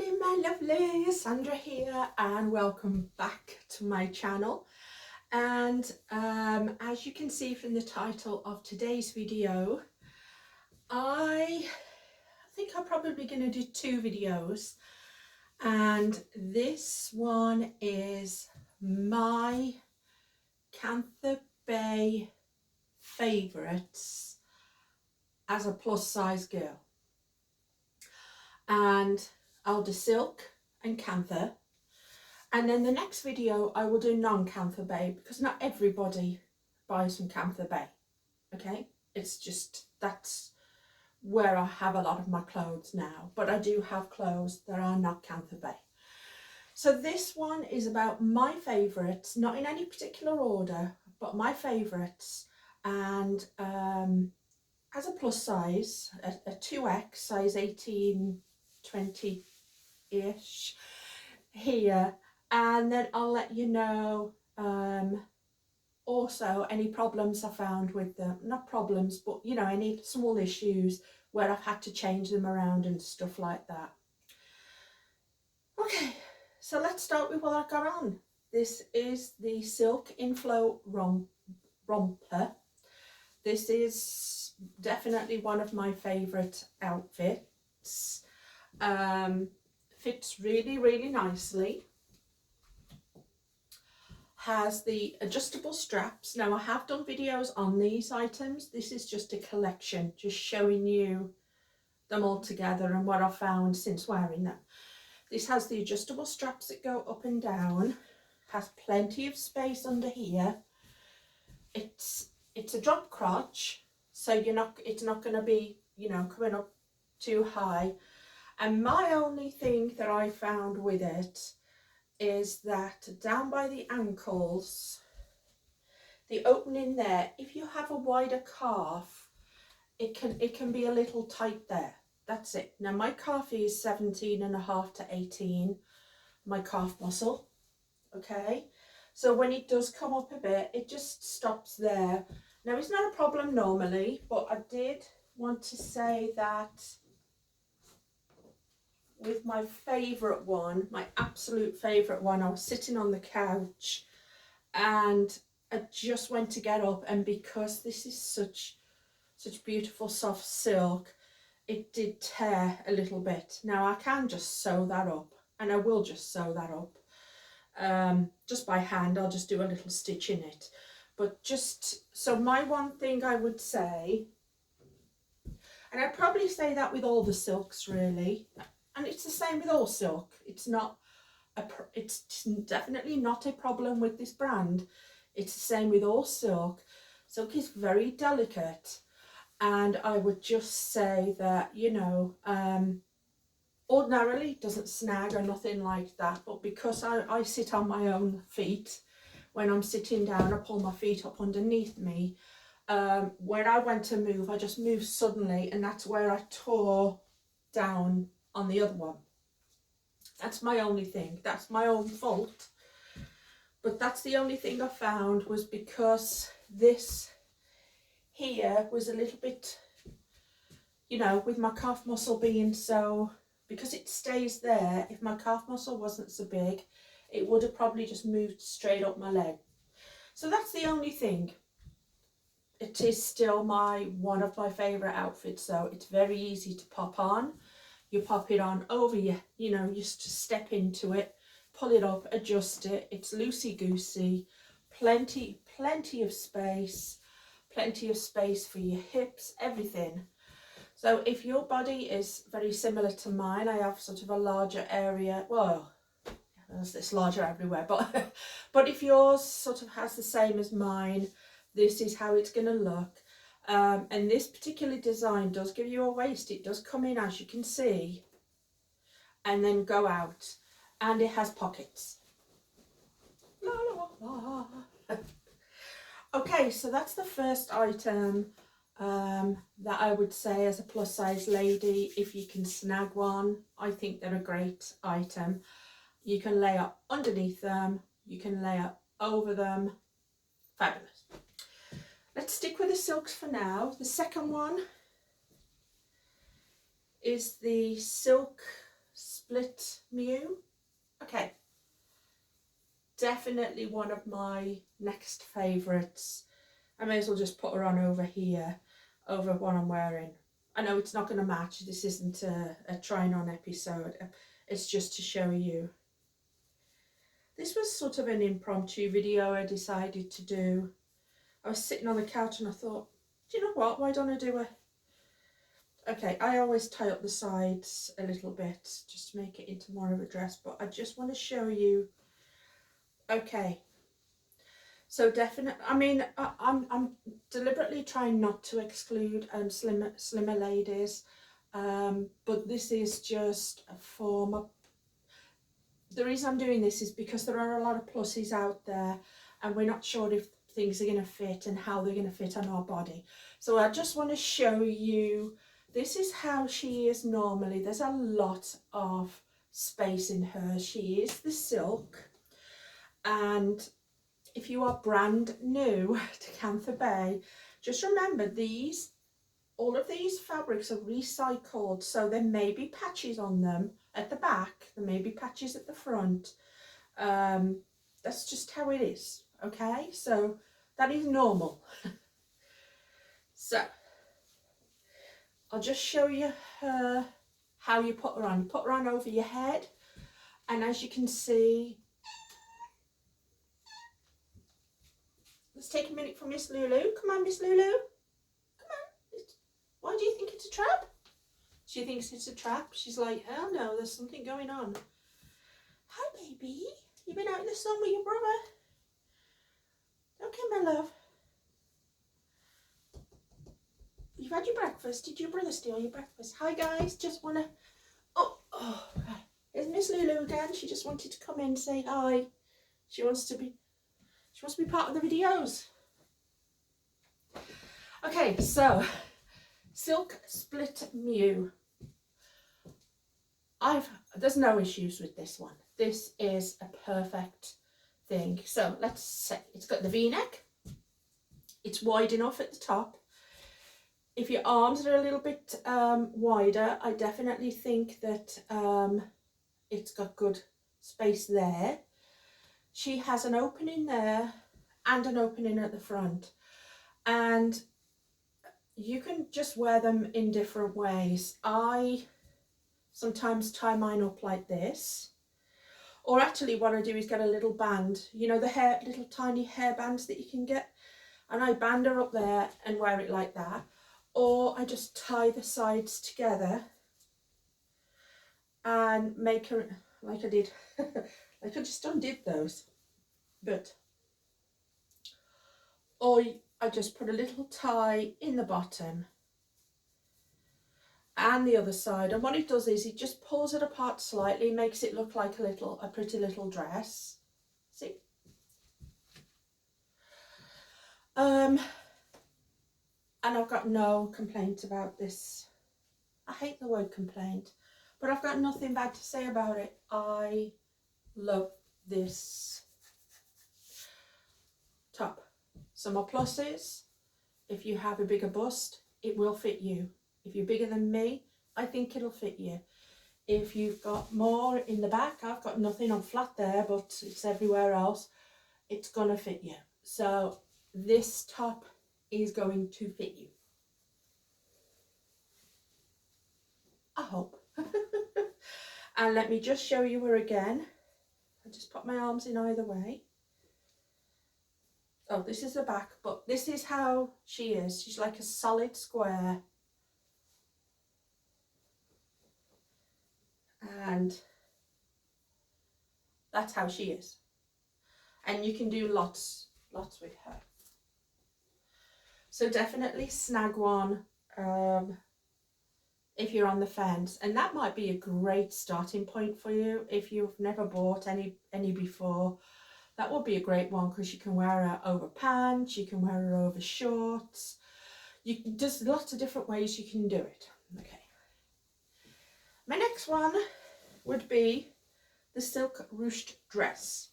morning my lovelies, Sandra here and welcome back to my channel. And as you can see from the title of today's video, I think I'm probably going to do two videos, and this one is my Kantha Bae favourites as a plus size girl. And I'll do silk and Kantha, and then the next video I will do non-Kantha Bae, because not everybody buys from Kantha Bae. Okay, it's just that's where I have a lot of my clothes now, but I do have clothes that are not Kantha Bae. So this one is about my favourites, not in any particular order, but my favourites. And as a plus size, a 2X, size 18, 20-ish here, and then I'll let you know also any problems I found with them, not problems, but you know, any small issues where I've had to change them around and stuff like that. Okay, so let's start with what I got on. This is the silk inflow romper. This is definitely one of my favourite outfits. Fits really nicely. Has the adjustable straps. Now I have done videos on these items. This is just a collection, just showing you them all together and what I've found since wearing them. This has the adjustable straps that go up and down. Has plenty of space under here. It's a drop crotch, so it's not going to be, you know, coming up too high. And my only thing that I found with it is that down by the ankles, the opening there, if you have a wider calf, it can be a little tight there. That's it. Now my calf is 17.5 to 18, my calf muscle. Okay, so when it does come up a bit, it just stops there. Now it's not a problem normally, but I did want to say that with my favourite one, my absolute favourite one, I was sitting on the couch and I just went to get up, and because this is such beautiful soft silk, it did tear a little bit. Now I can just sew that up, and I will just sew that up just by hand. I'll just do a little stitch in it. But just, so my one thing I would say, and I'd probably say that with all the silks really, and it's the same with all silk. It's definitely not a problem with this brand. It's the same with all silk. Silk is very delicate, and I would just say that, you know, ordinarily it doesn't snag or nothing like that, but because I sit on my own feet, when I'm sitting down I pull my feet up underneath me. When I went to move, I just moved suddenly, and that's where I tore down on the other one. That's my only thing. That's my own fault. But that's the only thing I found, was because this here was a little bit, you know, with my calf muscle being so, because it stays there, if my calf muscle wasn't so big, it would have probably just moved straight up my leg. So that's the only thing. It is still one of my favourite outfits, so it's very easy to pop on. You pop it on over you know, just step into it, pull it up, adjust it. It's loosey-goosey, plenty of space, plenty of space for your hips, everything. So if your body is very similar to mine, I have sort of a larger area, well, it's larger everywhere, but if yours sort of has the same as mine, this is how it's going to look. And this particular design does give you a waist. It does come in, as you can see, and then go out, and it has pockets. La, la, la. Okay, so that's the first item that I would say, as a plus size lady, if you can snag one, I think they're a great item. You can layer underneath them, you can layer over them. Fabulous. Let's stick with the silks for now. The second one is the silk split mew. Okay, definitely one of my next favourites. I may as well just put her on over here, over what I'm wearing. I know it's not going to match, this isn't a trying on episode, it's just to show you. This was sort of an impromptu video I decided to do. I was sitting on the couch and I thought, do you know what, why don't I do a... Okay, I always tie up the sides a little bit just to make it into more of a dress, but I just want to show you. Okay, so definitely, I mean, I'm deliberately trying not to exclude slimmer ladies, but this is just for my... The reason I'm doing this is because there are a lot of plussies out there and we're not sure if things are going to fit and how they're going to fit on our body. So I just want to show you, this is how she is normally. There's a lot of space in her. She is the silk, and if you are brand new to Kantha Bae, just remember these, all of these fabrics are recycled, so there may be patches on them at the back, there may be patches at the front. That's just how it is, okay? So that is normal. So I'll just show you her, how you put her on. You put her on over your head, and as you can see, let's take a minute for Miss Lulu. Come on, Miss Lulu. Come on. Why do you think it's a trap? She thinks it's a trap. She's like, oh no, there's something going on. Hi, baby. You been out in the sun with your brother? Okay, my love. You've had your breakfast. Did your brother steal your breakfast? Hi, guys. Just want to... Oh, right. Here's Miss Lulu again. She just wanted to come in and say hi. She wants to be part of the videos. Okay, so silk split mew. There's no issues with this one. This is a perfect thing. So let's say it's got the V-neck. It's wide enough at the top. If your arms are a little bit wider, I definitely think that it's got good space there. She has an opening there and an opening at the front, and you can just wear them in different ways. I sometimes tie mine up like this, or actually what I do is get a little band, you know, the little tiny hair bands that you can get, and I band her up there and wear it like that. Or I just tie the sides together and make her, like I did, like I just undid those, but, or I just put a little tie in the bottom and the other side, and what it does is it just pulls it apart slightly, makes it look like a pretty little dress. See? And I've got no complaint about this. I hate the word complaint, but I've got nothing bad to say about it. I love this top. Some more pluses. If you have a bigger bust, it will fit you. If you're bigger than me, I think it'll fit you. If you've got more in the back, I've got nothing on flat there, but it's everywhere else, it's gonna fit you. So this top is going to fit you. I hope. And let me just show you her again. I just put my arms in either way. Oh, this is the back, but this is how she is. She's like a solid square. And that's how she is. And you can do lots with her. So definitely snag one if you're on the fence, and that might be a great starting point for you if you've never bought any before. That would be a great one because you can wear her over pants, you can wear her over shorts. There's lots of different ways you can do it. Okay. My next one would be the silk ruched dress.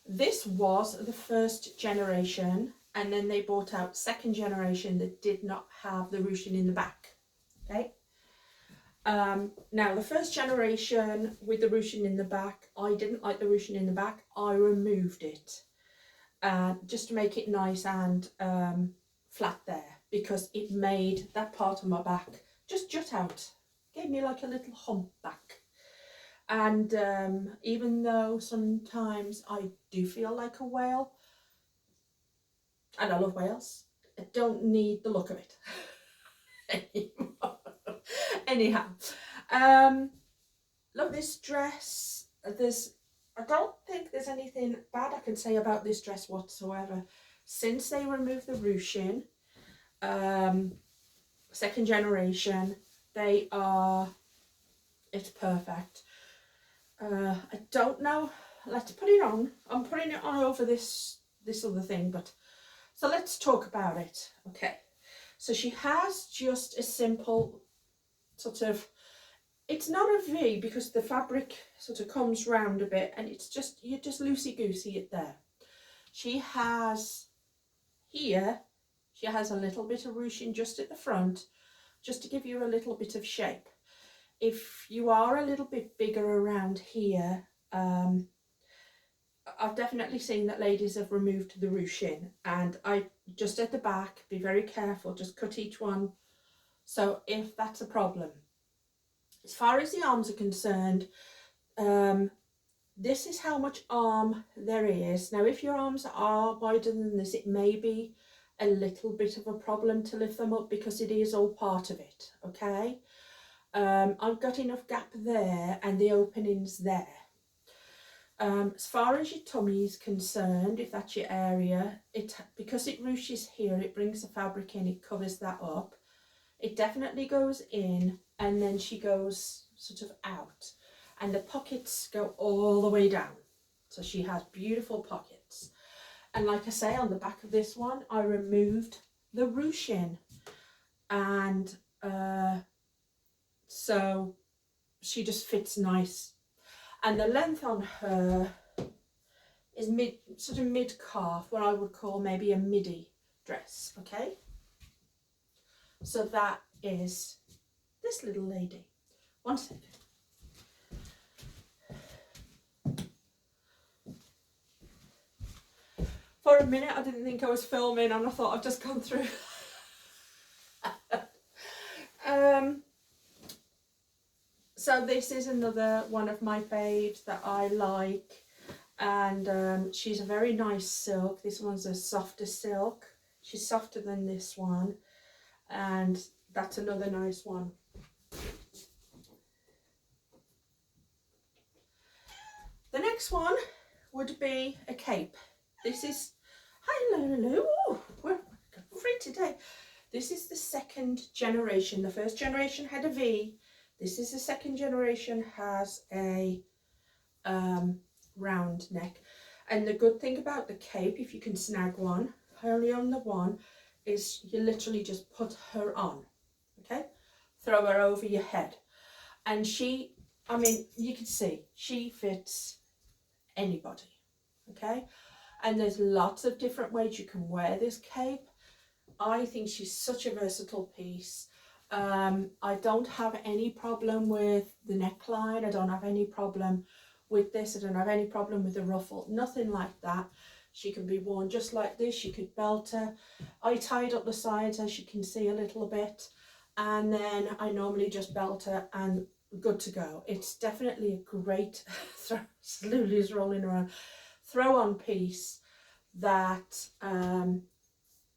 This was the first generation, and then they brought out second generation that did not have the ruching in the back. Okay, Now the first generation with the ruching in the back, I didn't like the ruching in the back. I removed it just to make it nice and flat there, because it made that part of my back just jut out. Gave me like a little hump back. And even though sometimes I do feel like a whale, and I love whales, I don't need the look of it anymore. Anyhow, love this dress. I don't think there's anything bad I can say about this dress whatsoever. Since they removed the ruching, second generation, it's perfect. I don't know, let's put it on. I'm putting it on over this other thing, but so let's talk about it. Okay, so she has just a simple sort of, it's not a V because the fabric sort of comes round a bit, and it's just, you just loosey-goosey it there. She has here, she has a little bit of ruching just at the front, just to give you a little bit of shape. If you are a little bit bigger around here, I've definitely seen that ladies have removed the ruching, and I just at the back, be very careful, just cut each one. So if that's a problem. As far as the arms are concerned, this is how much arm there is. Now if your arms are wider than this, it may be a little bit of a problem to lift them up, because it is all part of it, okay? I've got enough gap there and the openings there. As far as your tummy is concerned, if that's your area, because it ruches here, it brings the fabric in, it covers that up. It definitely goes in, and then she goes sort of out, and the pockets go all the way down. So she has beautiful pockets. And like I say, on the back of this one, I removed the ruching, and so she just fits nice. And the length on her is sort of mid calf, what I would call maybe a midi dress. Okay, so that is this little lady. One second. For a minute I didn't think I was filming, and I thought I've just gone through. So this is another one of my faves that I like, and she's a very nice silk. This one's a softer silk. She's softer than this one, and that's another nice one. The next one would be a cape. This is, hello, we're free today. This is the second generation. The first generation had a V. This is the second generation, has a round neck. And the good thing about the cape, if you can snag one, I only own the one, is you literally just put her on, okay? Throw her over your head. And she, I mean, you can see, she fits anybody, okay? And there's lots of different ways you can wear this cape. I think she's such a versatile piece. I don't have any problem with the neckline. I don't have any problem with this. I don't have any problem with the ruffle. Nothing like that. She can be worn just like this. You could belt her. I tied up the sides, as you can see a little bit, and then I normally just belt her and good to go. It's definitely a great Lulu's rolling around throw on piece that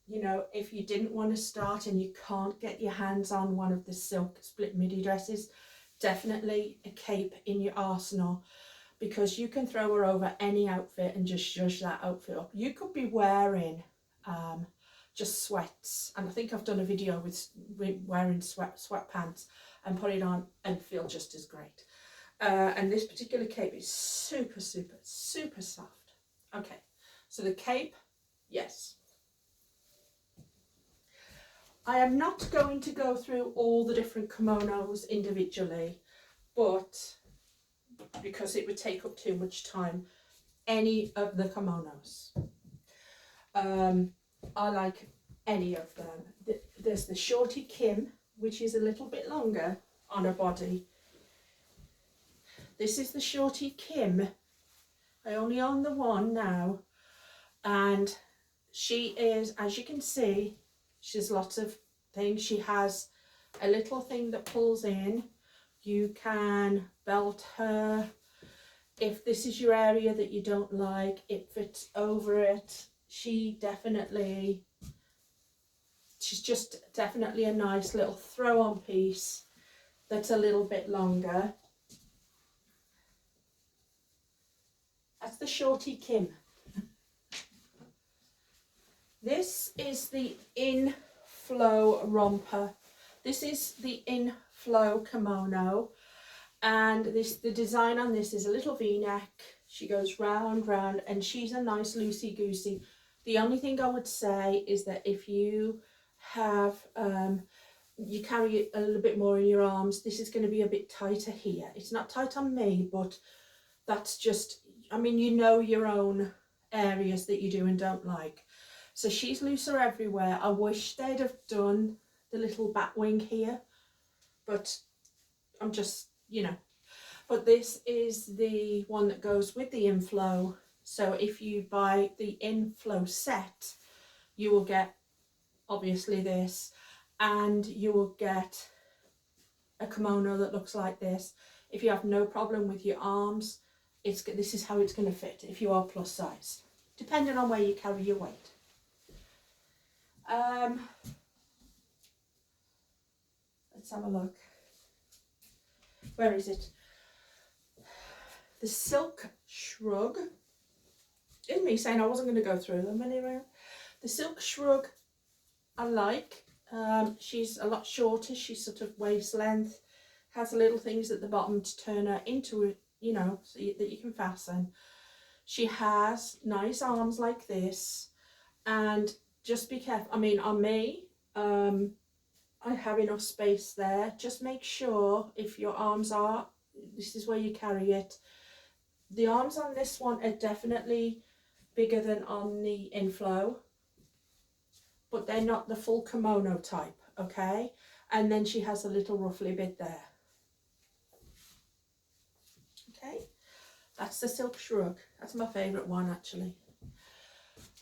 you know, if you didn't want to start and you can't get your hands on one of the silk split midi dresses, definitely a cape in your arsenal, because you can throw her over any outfit and just zhuzh that outfit up. You could be wearing just sweats, and I think I've done a video with wearing sweatpants and put it on and feel just as great. And this particular cape is super soft. Okay, so the cape, yes. I am not going to go through all the different kimonos individually, but because it would take up too much time, any of the kimonos. I like any of them. There's the Shorty Kim, which is a little bit longer on her body. This is the shorty Kim. I only own the one now, and she is, as you can see, she's lots of things. She has a little thing that pulls in. You can belt her. If this is your area that you don't like, it fits over it. She's just definitely a nice little throw-on piece that's a little bit longer. That's the shorty Kim. This is the inflow romper. This is the inflow kimono, and the design on this is a little v-neck. She goes round, round, and she's a nice loosey-goosey. The only thing I would say is that if you have, you carry it a little bit more in your arms, this is going to be a bit tighter here. It's not tight on me, but that's just, I mean, you know your own areas that you do and don't like. So she's looser everywhere. I wish they'd have done the little bat wing here, but I'm just, you know. But this is the one that goes with the inflow. So if you buy the inflow set, you will get obviously this, and you will get a kimono that looks like this. If you have no problem with your arms, this is how it's going to fit if you are plus size, depending on where you carry your weight. Let's have a look. Where is it? The Silk Shrug. Isn't me saying I wasn't going to go through them anyway. The Silk Shrug I like. She's a lot shorter. She's sort of waist length. Has little things at the bottom to turn her into it, you know, so that you can fasten. She has nice arms like this, and just be careful. I mean, on me, I have enough space there. Just make sure if your arms are, this is where you carry it. The arms on this one are definitely bigger than on the inflow, but they're not the full kimono type, okay? And then she has a little ruffly bit there. Okay, that's the Silk Shrug. That's my favourite one, actually.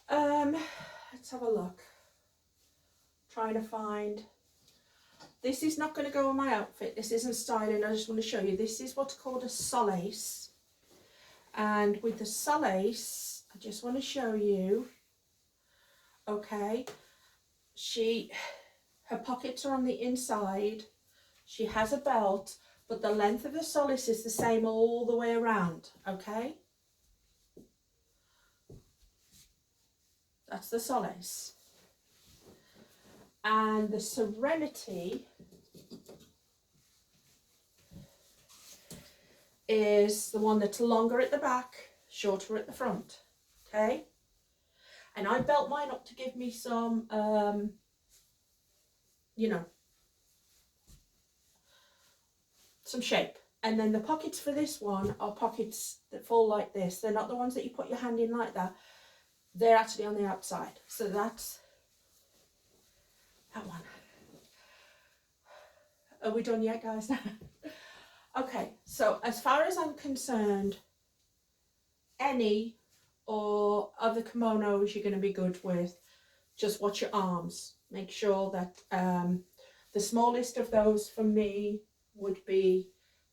Let's have a look. Trying to find. This is not going to go on my outfit. This isn't styling. I just want to show you. This is what's called a solace. And with the solace, I just want to show you. Okay. Her pockets are on the inside. She has a belt, but the length of the solace is the same all the way around. Okay. That's the solace. And the Serenity is the one that's longer at the back, shorter at the front. Okay. And I belt mine up to give me some, you know, some shape. And then the pockets for this one are pockets that fall like this. They're not the ones that you put your hand in like that. They're actually on the outside. So that's that one. Are we done yet, guys? Okay, so as far as I'm concerned, any or other kimonos you're going to be good with, just watch your arms. Make sure that the smallest of those for me would be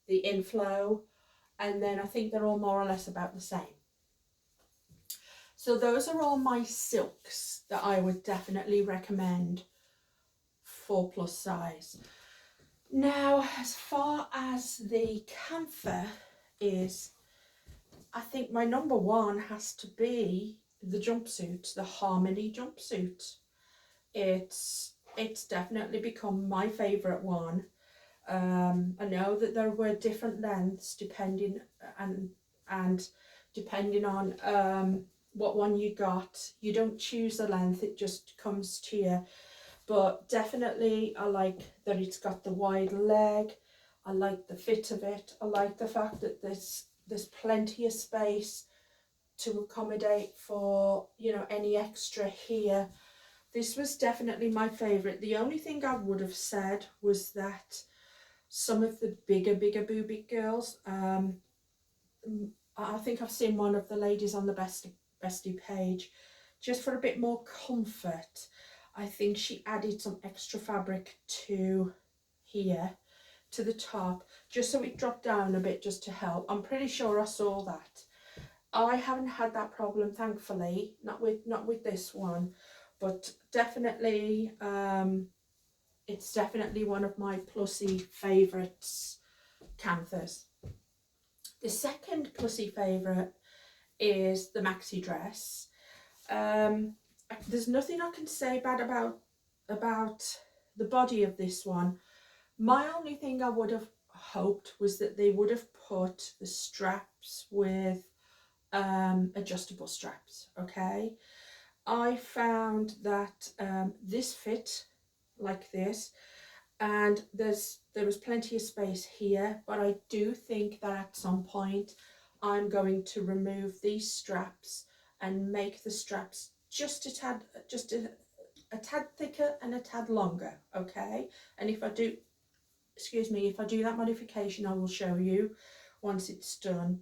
the inflow, and then I think they're all more or less about the same. So those are all my silks that I would definitely recommend for plus size. Now, as far as the Kantha is, I think my number one has to be the jumpsuit, the Harmony jumpsuit. It's definitely become my favourite one. I know that there were different lengths depending and depending on what one you got. You don't choose the length, it just comes to you. But definitely I like that it's got the wide leg. I like the fit of it. I like the fact that there's plenty of space to accommodate for, you know, any extra here. This was definitely my favourite. The only thing I would have said was that some of the bigger booby girls. I think I've seen one of the ladies on the bestie page, just for a bit more comfort, I think she added some extra fabric to here, to the top, just so it dropped down a bit, just to help. I'm pretty sure I saw that. I haven't had that problem, thankfully, not with this one, but definitely it's definitely one of my plussy favourites canthas. The second plussy favourite is the maxi dress. There's nothing I can say bad about the body of this one. My only thing I would have hoped was that they would have put the straps with adjustable straps. Okay, I found that this fit like this, and there was plenty of space here, but I do think that at some point I'm going to remove these straps and make the straps just a tad thicker and a tad longer. Okay, and if I do, excuse me, if I do that modification, I will show you once it's done.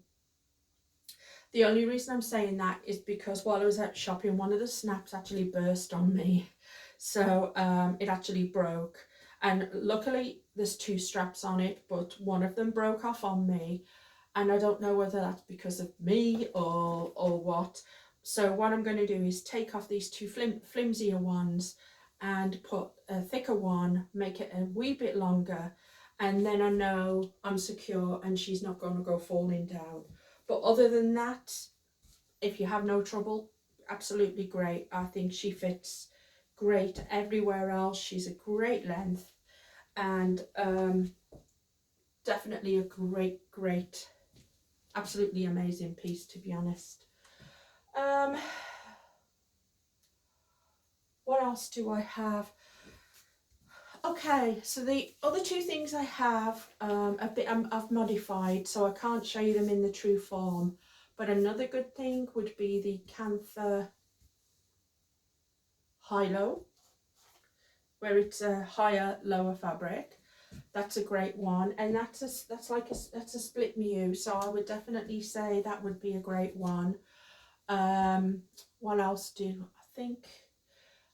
The only reason I'm saying that is because while I was out shopping, one of the snaps actually burst on me, so it actually broke. And luckily there's two straps on it, but one of them broke off on me, and I don't know whether that's because of me or what. So what I'm going to do is take off these two flimsier ones and put a thicker one, make it a wee bit longer, and then I know I'm secure and she's not going to go falling down. But other than that, if you have no trouble, absolutely great. I think she fits great everywhere else. She's a great length, and definitely a great, absolutely amazing piece, to be honest. What else do I have? Okay, so the other two things I have I've modified, so I can't show you them in the true form, but another good thing would be the Kantha high-low, where it's a higher lower fabric. That's a great one, and that's a split mew, so I would definitely say that would be a great one. What else do I think?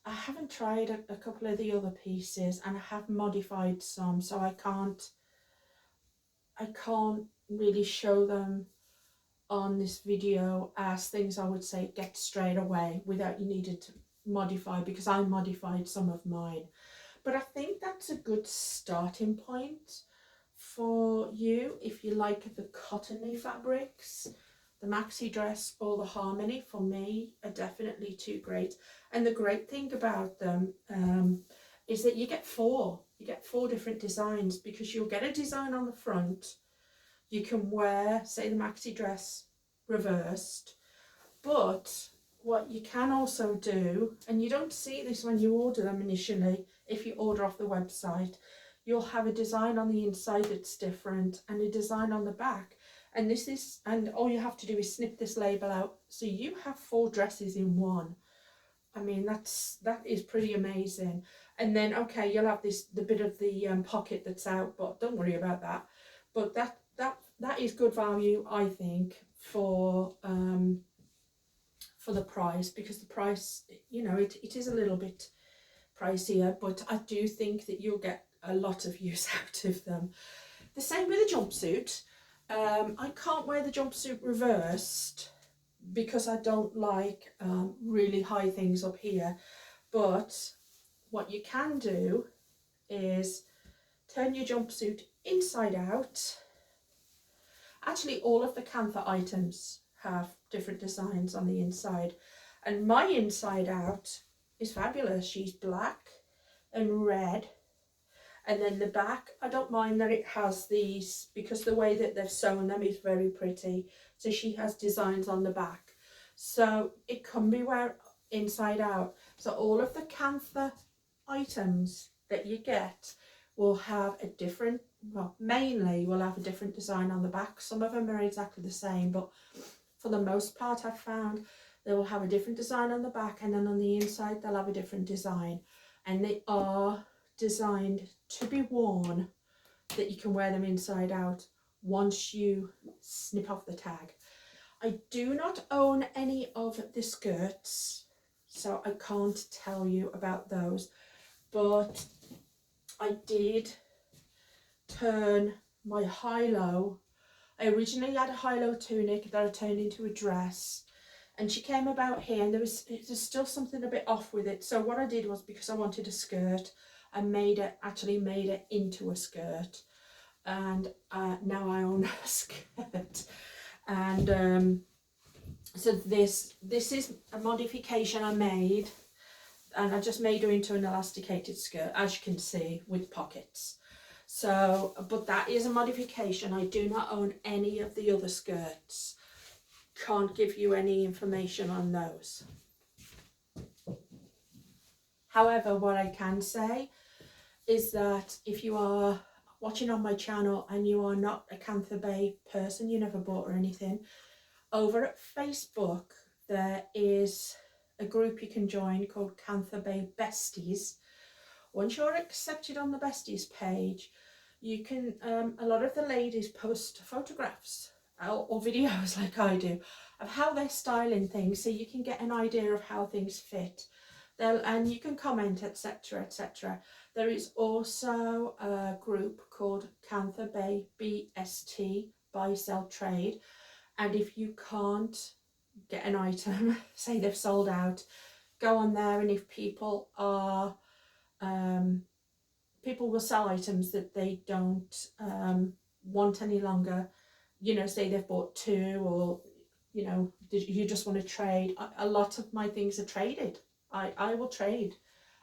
I haven't tried a couple of the other pieces, and I have modified some, so I can't really show them on this video as things I would say get straight away without you needing to modify, because I modified some of mine. But I think that's a good starting point for you if you like the cottony fabrics. The maxi dress or the harmony, for me, are definitely two great. And the great thing about them is that you get four different designs, because you'll get a design on the front. You can wear, say, the maxi dress reversed, but what you can also do, and you don't see this when you order them initially, if you order off the website, you'll have a design on the inside that's different and a design on the back. And all you have to do is snip this label out, so you have four dresses in one. I mean, that is pretty amazing. And then, okay, you'll have the bit of the pocket that's out, but don't worry about that. But that is good value, I think, for the price, because the price, you know, it is a little bit pricier, but I do think that you'll get a lot of use out of them. The same with the jumpsuit. I can't wear the jumpsuit reversed because I don't like really high things up here, but what you can do is turn your jumpsuit inside out. Actually, all of the Kantha items have different designs on the inside, and my inside out is fabulous. She's black and red, and then the back, I don't mind that it has these, because the way that they've sewn them is very pretty. So she has designs on the back, so it can be wear inside out. So all of the Kantha items that you get will have a different, well, mainly will have a different design on the back. Some of them are exactly the same, but for the most part I've found they will have a different design on the back, and then on the inside they'll have a different design, and they are designed to be worn that you can wear them inside out once you snip off the tag. I do not own any of the skirts, so I can't tell you about those, but I did turn my high-low. I originally had a high-low tunic that I turned into a dress, and she came about here and there's still something a bit off with it. So what I did was, because I wanted a skirt, I actually made it into a skirt, and now I own a skirt. And so this is a modification I made, and I just made her into an elasticated skirt, as you can see, with pockets. So, but that is a modification. I do not own any of the other skirts. Can't give you any information on those. However, what I can say is that if you are watching on my channel and you are not a Kantha Bae person, you never bought or anything, over at Facebook there is a group you can join called Kantha Bae Besties. Once you're accepted on the Besties page, you can, a lot of the ladies post photographs or videos like I do of how they're styling things, so you can get an idea of how things fit. And you can comment, etc, etc. There is also a group called Kantha Bae BST, Buy Sell Trade, and if you can't get an item, say they've sold out, go on there, and if people are people will sell items that they don't want any longer, you know, say they've bought two, or you know, you just want to trade. A lot of my things are traded. I will trade.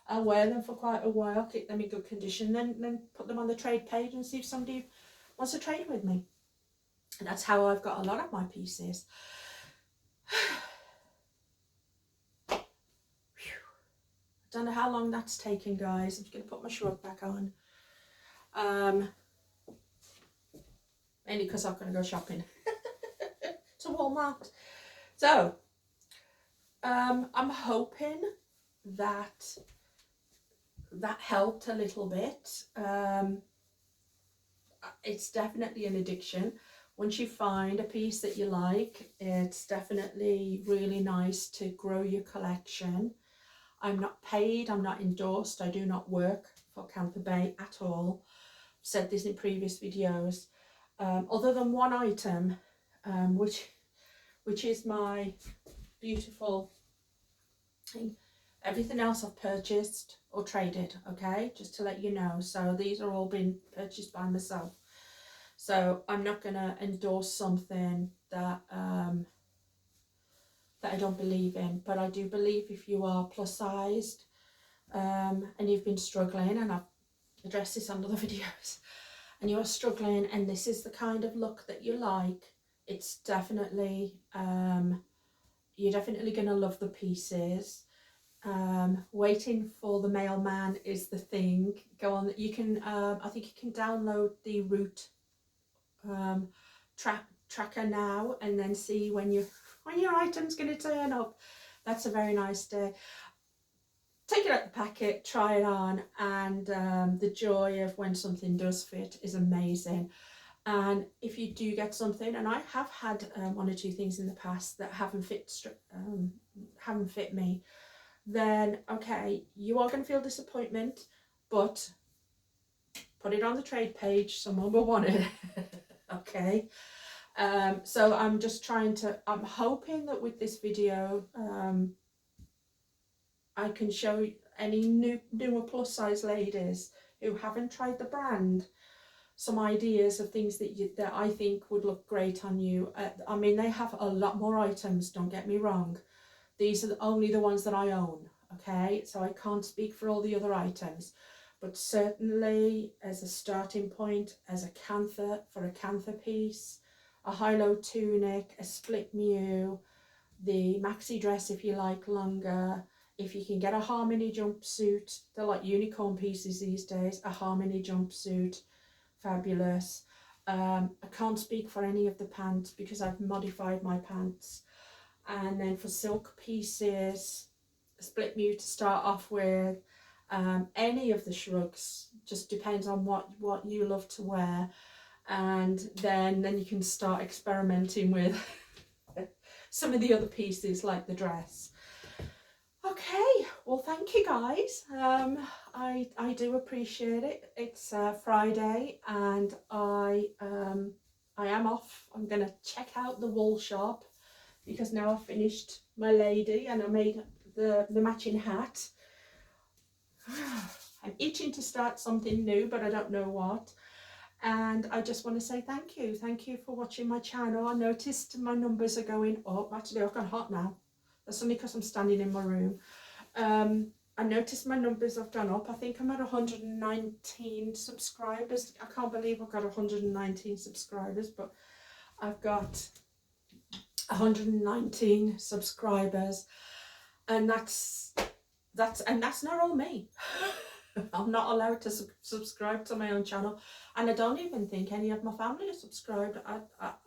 I'll wear them for quite a while, keep them in good condition, then put them on the trade page and see if somebody wants to trade with me. And that's how I've got a lot of my pieces. I don't know how long that's taken, guys. I'm just going to put my shrug back on. Mainly because I'm going to go shopping to Walmart. So, I'm hoping that helped a little bit. It's definitely an addiction. Once you find a piece that you like, it's definitely really nice to grow your collection. I'm not paid, I'm not endorsed, I do not work for Kantha Bae at all. I've said this in previous videos. Other than one item, which is my beautiful thing. Everything else I've purchased or traded, okay, just to let you know. So these are all been purchased by myself. So I'm not going to endorse something that that I don't believe in. But I do believe if you are plus sized and you've been struggling, and I've addressed this on other videos, and you're struggling and this is the kind of look that you like, it's definitely, you're definitely going to love the pieces. Waiting for the mailman is the thing. Go on, you can, I think you can download the route tracker now, and then see when your item's going to turn up. That's a very nice day. Take it out the packet, try it on, and the joy of when something does fit is amazing. And if you do get something, and I have had one or two things in the past that haven't fit me, then okay, you are going to feel disappointment, but put it on the trade page, someone will want it. Okay, so I'm just trying to, I'm hoping that with this video I can show any newer plus size ladies who haven't tried the brand some ideas of things that I think would look great on you. I mean, they have a lot more items, don't get me wrong. These are only the ones that I own, okay? So I can't speak for all the other items. But certainly as a starting point, as a Kantha, for a Kantha piece, a high-low tunic, a split mu, the maxi dress if you like longer, if you can get a harmony jumpsuit, they're like unicorn pieces these days, a harmony jumpsuit, fabulous. I can't speak for any of the pants because I've modified my pants. And then for silk pieces, split mu to start off with, any of the shrugs, just depends on what you love to wear, and then you can start experimenting with some of the other pieces like the dress. Okay, well, thank you guys. I do appreciate it. It's Friday, and I am off. I'm gonna check out the wool shop because now I've finished my lady and I made the matching hat. I'm itching to start something new, but I don't know what. And I just want to say thank you for watching my channel. I noticed my numbers are going up. Actually, I've gone hot now. That's only because I'm standing in my room. I noticed my numbers have gone up. I think I'm at 119 subscribers. I can't believe I've got 119 subscribers, but I've got 119 subscribers, and that's not all me. I'm not allowed to subscribe to my own channel, and I don't even think any of my family are subscribed.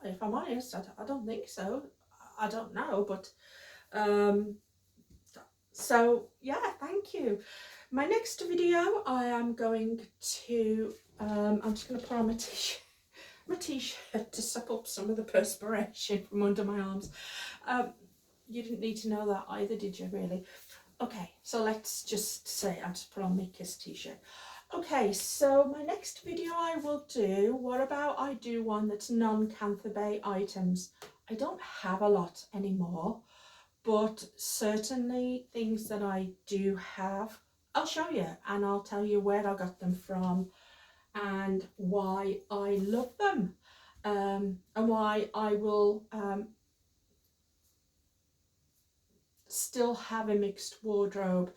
If I'm honest, I don't think so. I don't know, but so yeah, thank you. My next video, I am going to I'm just going to put on my t-shirt to suck up some of the perspiration from under my arms. You didn't need to know that either, did you, really? Okay, so let's just say I'll just put on my Kiss t-shirt. Okay, so my next video I will do, what about I do one that's non-Kantha Bae items? I don't have a lot anymore, but certainly things that I do have, I'll show you, and I'll tell you where I got them from and why I love them, and why I will still have a mixed wardrobe.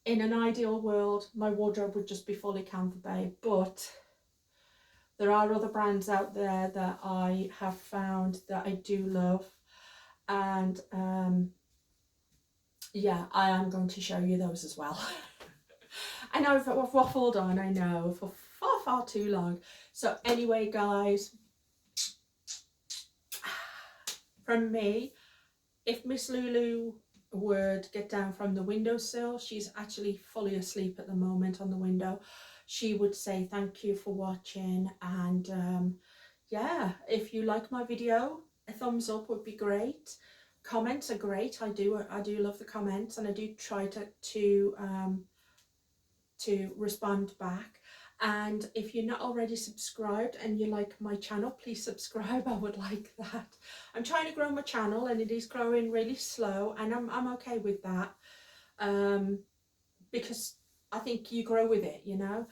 In an ideal world, my wardrobe would just be fully Kantha Bae, but there are other brands out there that I have found that I do love, and yeah, I am going to show you those as well. I know I've waffled on, I know, for far too long. So anyway, guys, from me, if Miss Lulu would get down from the windowsill, she's actually fully asleep at the moment on the window, she would say thank you for watching. And yeah, if you like my video, a thumbs up would be great. Comments are great. I do love the comments, and I do try to respond back. And if you're not already subscribed and you like my channel, please subscribe. I would like that. I'm trying to grow my channel, and it is growing really slow, and I'm okay with that, because I think you grow with it, you know.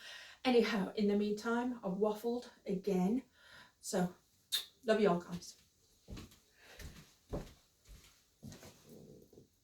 Anyhow, in the meantime, I've waffled again, so love you all, guys.